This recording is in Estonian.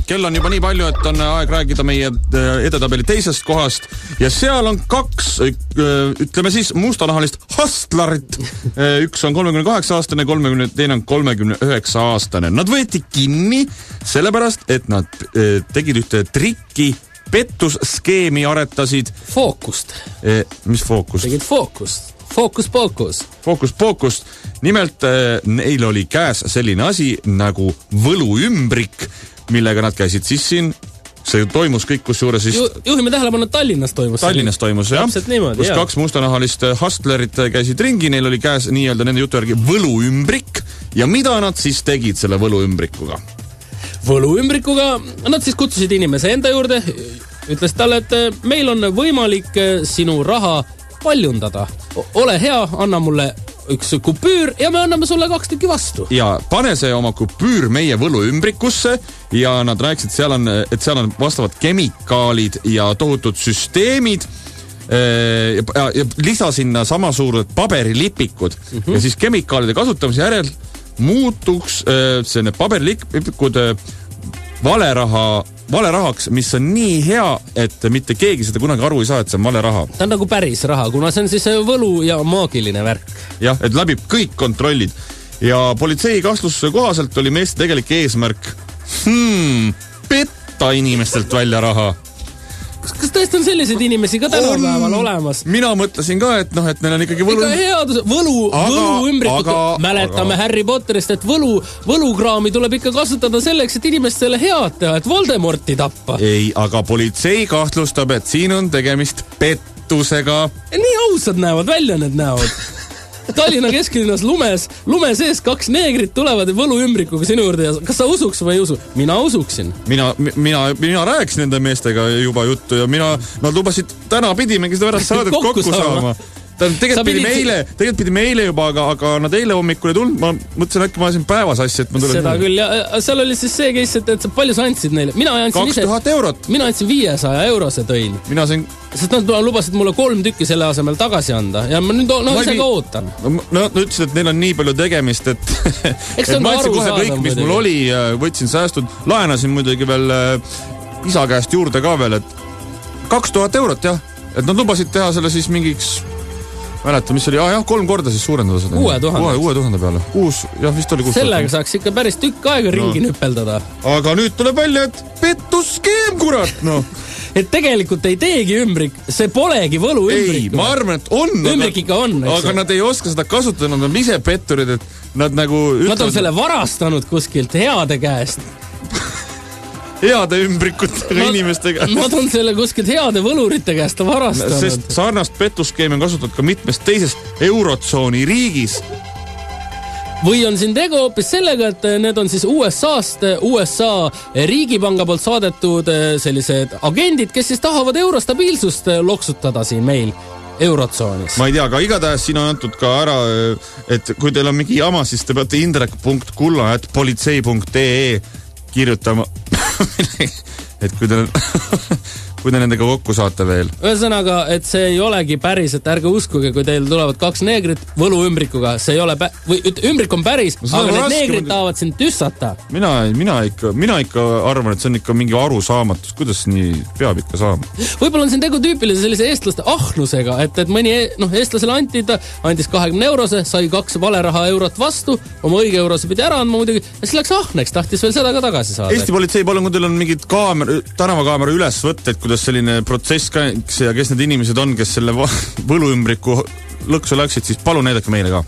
kell on juba nii palju, et on aeg rääkida meie edetabeli teisest kohast ja seal on kaks, ütleme siis, mustanahalist hustlerit. Üks on 38-aastane, teine on 39-aastane. Nad võeti kinni sellepärast, et nad tegid ühte trikki, pettusskeemi aretasid. Fookust. Mis fookust? Tegid fookust. Fookus-pookus. Nimelt neil oli käes selline asi nagu võluümbrik, millega nad käisid siis siin. See toimus kõik, kus juures siis... Juhime tähelepanu, Tallinnas toimus, jah. Niimoodi, kus kaks mustanahalist hustlerit käisid ringi, neil oli käes nii-öelda nende jutu järgi võluümbrik ja mida nad siis tegid selle võluümbrikuga? Võluümbrikuga nad siis kutsusid inimese enda juurde, ütles talle, et meil on võimalik sinu raha paljundada. Ole hea, anna mulle üks kupüür ja me anname sulle 2 tükki vastu. Ja pane see oma kupüür meie võluümbrikusse ja nad rääkisid, et seal on vastavad kemikaalid ja tohutud süsteemid ja lisa sinna sama suured paberilipikud ja siis kemikaalide kasutamise järel muutuks see need paberilipikud valerahaks, mis on nii hea, et mitte keegi seda kunagi aru ei saa, et see on valeraha. Ta on nagu päris raha, kuna see on siis võlu ja maagiline värk. Jah, et läbib kõik kontrollid. Ja politsei kahtlustuse kohaselt oli meeste tegelik eesmärk petta inimestelt välja raha. Kas tõesti on selliseid inimesi ka tänapäeval olemas? Mina mõtlesin ka, et neil on ikkagi võluümbrikud. Mäletame Harry Potterist, et võlukraami tuleb ikka kasutada selleks, et inimestele head teha, et Voldemorti tappa. Ei, aga politsei kahtlustab, et siin on tegemist pettusega. Nii ausad näevad välja need näod. Tallinna kesklinnas lume sees 2 neegrit tulevad võluümbrikuga sinu juurde ja kas sa usuks või ei usu? Mina usuksin. Mina rääkisin nende meestega juba juttu ja nad lubasid täna pidimegi seda pärast saadet kokku saama. Tegelikult pidi meile juba, aga nad eile hommikul ei tulnud. Ma mõtlesin, äkki ma ajasin päevasassi, et ma tulen. Seda küll, ja seal oli siis see case, et palju sa andsid neile? 2000 eurot. Mina andsin 500 eurose tõin. Sest nad lubasid mulle 3 tükki selle asemel tagasi anda ja ma nüüd ise ka ootan. Nad ütlesid, et neil on nii palju tegemist, et ma andsin kohe kõik, mis mul oli, võtsin säästud, laenasin muidugi veel isa käest juurde ka veel, et 2000 eurot, jah. Et nad lubasid teha selle siis mingiks mäleta, mis oli, 3 korda siis suurendada seda. 6000 peale. Vist oli 6000. Sellega saaks ikka päris tükk aega ringi nüpeldada. Aga nüüd tuleb välja, et pettusskeem, kurat, Et tegelikult ei teegi ümbrik, see polegi võluümbrik. Ei, ma arvan, et on. Ümbrik ikka on. Aga nad ei oska seda kasutada, nad on ise petturid, et nad nagu... Nad on selle varastanud kuskilt heade käest. Heade ümbrikutega inimestega. Nad on selle kuskilt heade võlurite käest varastanud. Sest sarnast pettusskeemi on kasutatud ka mitmes teises eurotsooni riigis. Või on siin tegu hoopis sellega, et need on siis USA riigipanga poolt saadetud sellised agendid, kes siis tahavad eurostabiilsust loksutada siin meil eurotsoonis. Ma ei tea, aga igatahes siin on antud ka ära, et kui teil on mingi jama, siis te peate indrek.kulla@politsei.ee kirjutama, et kui te nendega kokku saate veel. Ühesõnaga, et see ei olegi päris, et ärge uskuge, kui teil tulevad 2 neegrit võluümbrikuga, see ei ole ümbrik on päris, aga need neegrid tahavad sind tüssata. Mina ikka arvan, et see on ikka mingi arusaamatus, kuidas nii peab ikka saama. Võib-olla on siin tegu tüüpilise sellise eestlaste ahnusega, et mõni eestlasele andis 20 eurose, sai 2 valeraha eurot vastu, oma õige eurose pidi ära andma muidugi, ja siis läks ahneks, tahtis veel seda ka tagasi saada. Eesti politsei, palun, kui teil on mingid tänavakaamera ülesvõtted, kuidas selline protsess käiks ja kes need inimesed on, kes selle võluümbriku lõksu läksid, siis palun näidake meile ka.